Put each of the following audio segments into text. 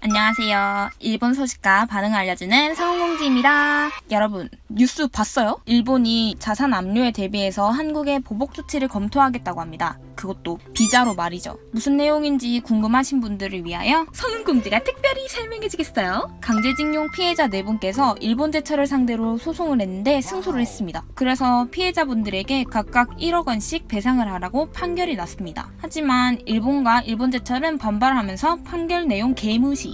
안녕하세요. 일본 소식과 반응을 알려주는 서은공지입니다. 여러분, 뉴스 봤어요? 일본이 자산 압류에 대비해서 한국의 보복 조치를 검토하겠다고 합니다. 그것도 비자로 말이죠. 무슨 내용인지 궁금하신 분들을 위하여 서은공지가 특별히 설명해주겠어요. 강제징용 피해자 4분께서 일본 제처를 상대로 소송을 했는데 승소를 했습니다. 그래서 피해자분들에게 각각 1억 원씩 배상을 하라고 판결이 났습니다. 하지만 일본과 일본 제철은 반발하면서 판결 내용 개무시.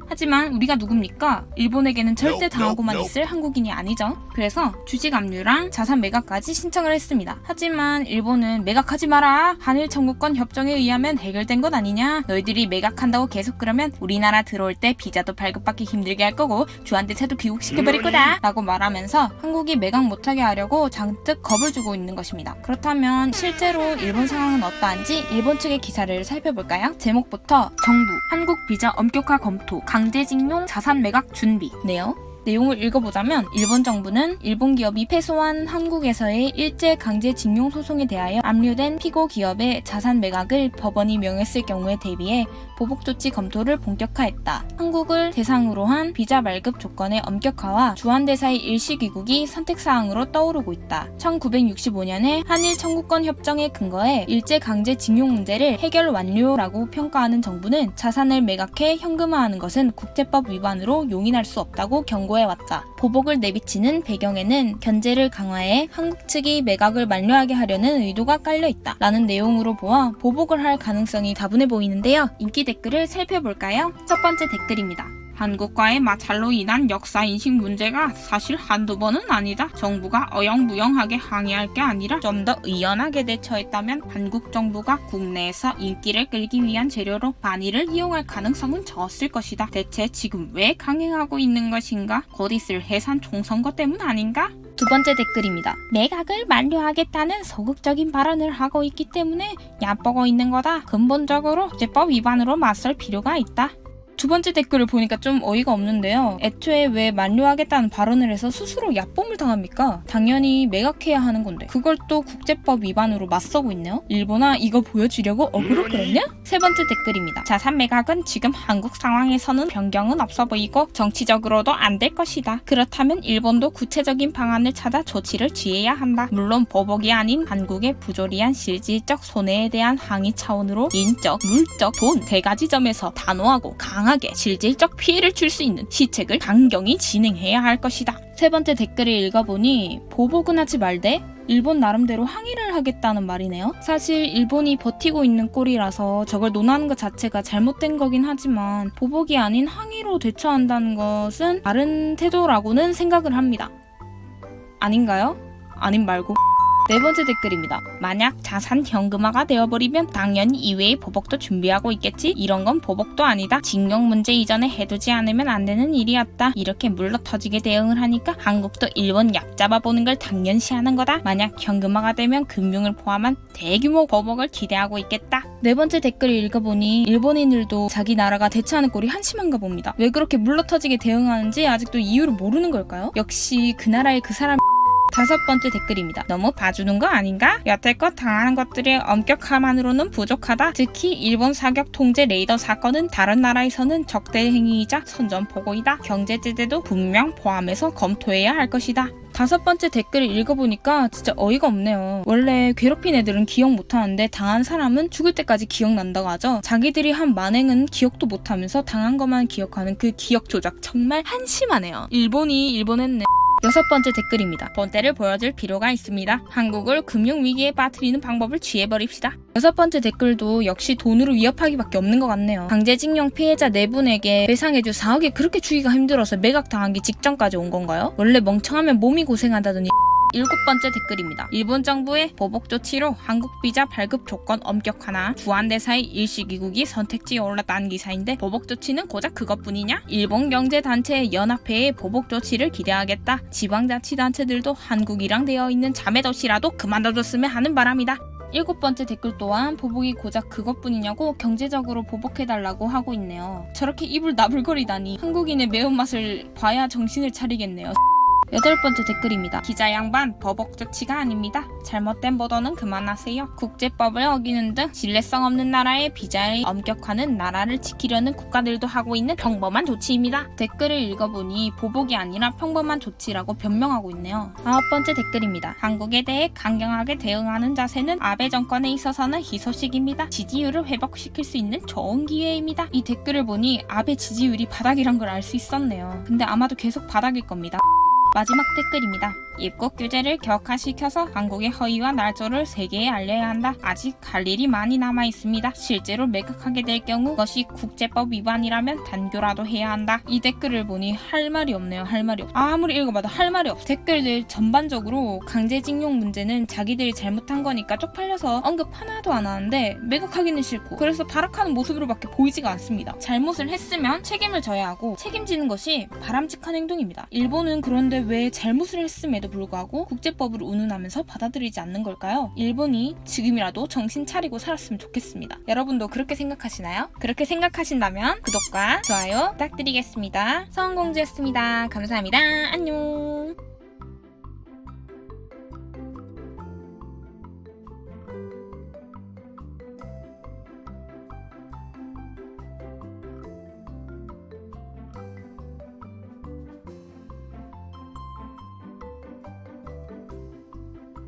하지만 우리가 누굽니까? 일본에게는 절대 당하고만 있을 한국인이 아니죠. 그래서 주식 압류랑 자산 매각까지 신청을 했습니다. 하지만 일본은 매각하지 마라. 한일 청구권 협정에 의하면 해결된 것 아니냐. 너희들이 매각한다고 계속 그러면 우리나라 들어올 때 비자도 발급받기 힘들게 할 거고 주한대차도 귀국시켜버릴 거다 라고 말하면서 한국이 매각 못하게 하려고 잔뜩 겁을 주고 있는 것입니다. 그렇다면 실제로 일본 상황은 어떠한지 일본 측의 기사를 살펴볼까요? 제목부터 정부 한국 비자 엄격화 검토 강제징용 자산 매각 준비네요. 내용을 읽어보자면 일본 정부는 일본 기업이 패소한 한국에서의 일제 강제징용 소송에 대하여 압류된 피고 기업의 자산 매각을 법원이 명했을 경우에 대비해 보복조치 검토를 본격화했다. 한국을 대상으로 한 비자 발급 조건의 엄격화와 주한대사의 일시귀국이 선택사항으로 떠오르고 있다. 1965년에 한일 청구권 협정에 근거해 일제 강제징용 문제를 해결 완료라고 평가하는 정부는 자산을 매각해 현금화하는 것은 국제법 위반으로 용인할 수 없다고 경고해왔다. 보복을 내비치는 배경에는 견제를 강화해 한국 측이 매각을 만료하게 하려는 의도가 깔려있다 라는 내용으로 보아 보복을 할 가능성이 다분해 보이는데요. 인기 댓글을 살펴볼까요? 첫 번째 댓글입니다. 한국과의 마찰로 인한 역사인식 문제가 사실 한두 번은 아니다. 정부가 어영부영하게 항의할 게 아니라 좀 더 의연하게 대처했다면 한국 정부가 국내에서 인기를 끌기 위한 재료로 반의를 이용할 가능성은 적었을 것이다. 대체 지금 왜 강행하고 있는 것인가? 곧 있을 해산 총선거 때문 아닌가? 두 번째 댓글입니다. 매각을 만료하겠다는 소극적인 발언을 하고 있기 때문에 얕보고 있는 거다. 근본적으로 국제법 위반으로 맞설 필요가 있다. 두 번째 댓글을 보니까 좀 어이가 없는데요. 애초에 왜 만료하겠다는 발언을 해서 스스로 얕봄을 당합니까? 당연히 매각해야 하는 건데 그걸 또 국제법 위반으로 맞서고 있네요. 일본아 이거 보여주려고 어그로 끌었냐? 세 번째 댓글입니다. 자산 매각은 지금 한국 상황에서는 변경은 없어 보이고 정치적으로도 안 될 것이다. 그렇다면 일본도 구체적인 방안을 찾아 조치를 취해야 한다. 물론 보복이 아닌 한국의 부조리한 실질적 손해에 대한 항의 차원으로 인적, 물적, 돈 세 가지 점에서 단호하고 강하게 실질적 피해를 줄 수 있는 시책을 강경히 진행해야 할 것이다. 세 번째 댓글을 읽어보니 보복은 하지 말되 일본 나름대로 항의를 하겠다는 말이네요. 사실 일본이 버티고 있는 꼴이라서 저걸 논하는 것 자체가 잘못된 거긴 하지만 보복이 아닌 항의로 대처한다는 것은 다른 태도라고는 생각을 합니다. 아닌가요? 아님 말고. 네 번째 댓글입니다. 만약 자산 현금화가 되어버리면 당연히 이외의 보복도 준비하고 있겠지? 이런 건 보복도 아니다. 징용 문제 이전에 해두지 않으면 안 되는 일이었다. 이렇게 물러터지게 대응을 하니까 한국도 일본 약 잡아보는 걸 당연시하는 거다. 만약 현금화가 되면 금융을 포함한 대규모 보복을 기대하고 있겠다. 네 번째 댓글을 읽어보니 일본인들도 자기 나라가 대처하는 꼴이 한심한가 봅니다. 왜 그렇게 물러터지게 대응하는지 아직도 이유를 모르는 걸까요? 역시 그 나라의 그 사람 다섯 번째 댓글입니다. 너무 봐주는 거 아닌가? 여태껏 당하는 것들의 엄격함만으로는 부족하다. 특히 일본 사격 통제 레이더 사건은 다른 나라에서는 적대 행위이자 선전포고이다. 경제제재도 분명 포함해서 검토해야 할 것이다. 다섯 번째 댓글을 읽어보니까 진짜 어이가 없네요. 원래 괴롭힌 애들은 기억 못하는데 당한 사람은 죽을 때까지 기억난다고 하죠. 자기들이 한 만행은 기억도 못하면서 당한 것만 기억하는 그 기억 조작 정말 한심하네요. 일본이 일본했네. 여섯 번째 댓글입니다. 본때를 보여줄 필요가 있습니다. 한국을 금융위기에 빠뜨리는 방법을 취해버립시다. 여섯 번째 댓글도 역시 돈으로 위협하기밖에 없는 것 같네요. 강제징용 피해자 4분에게 배상해줄 4억이 그렇게 주기가 힘들어서 매각당하기 직전까지 온 건가요? 원래 멍청하면 몸이 고생한다더니. 일곱 번째 댓글입니다. 일본 정부의 보복 조치로 한국 비자 발급 조건 엄격화나 주한대사의 일시귀국이 선택지에 올랐다는 기사인데 보복 조치는 고작 그것뿐이냐? 일본 경제단체 연합회의 보복 조치를 기대하겠다. 지방자치단체들도 한국이랑 되어 있는 자매도시라도 그만둬줬으면 하는 바람이다. 일곱 번째 댓글 또한 보복이 고작 그것뿐이냐고 경제적으로 보복해달라고 하고 있네요. 저렇게 입을 나불거리다니 한국인의 매운맛을 봐야 정신을 차리겠네요. 8번째 댓글입니다. 기자 양반, 버벅 조치가 아닙니다. 잘못된 보도는 그만하세요. 국제법을 어기는 등 신뢰성 없는 나라의 비자를 엄격화는 나라를 지키려는 국가들도 하고 있는 평범한 조치입니다. 댓글을 읽어보니 보복이 아니라 평범한 조치라고 변명하고 있네요. 9번째 댓글입니다. 한국에 대해 강경하게 대응하는 자세는 아베 정권에 있어서는 희소식입니다. 지지율을 회복시킬 수 있는 좋은 기회입니다. 이 댓글을 보니 아베 지지율이 바닥이란 걸 알 수 있었네요. 근데 아마도 계속 바닥일 겁니다. 마지막 댓글입니다. 입국 규제를 격화시켜서 한국의 허위와 날조를 세계에 알려야 한다. 아직 할 일이 많이 남아 있습니다. 실제로 매각하게 될 경우 그것이 국제법 위반이라면 단교라도 해야 한다. 이 댓글을 보니 할 말이 없네요. 할 말이 없어. 아무리 읽어봐도 할 말이 없어. 댓글들 전반적으로 강제징용 문제는 자기들이 잘못한 거니까 쪽팔려서 언급 하나도 안 하는데 매각하기는 싫고 그래서 발악하는 모습으로밖에 보이지가 않습니다. 잘못을 했으면 책임을 져야 하고 책임지는 것이 바람직한 행동입니다. 일본은 그런데 왜 잘못을 했음에도 불구하고 국제법을 운운하면서 받아들이지 않는 걸까요? 일본이 지금이라도 정신 차리고 살았으면 좋겠습니다. 여러분도 그렇게 생각하시나요? 그렇게 생각하신다면 구독과 좋아요 부탁드리겠습니다. 서은공주였습니다. 감사합니다. 안녕.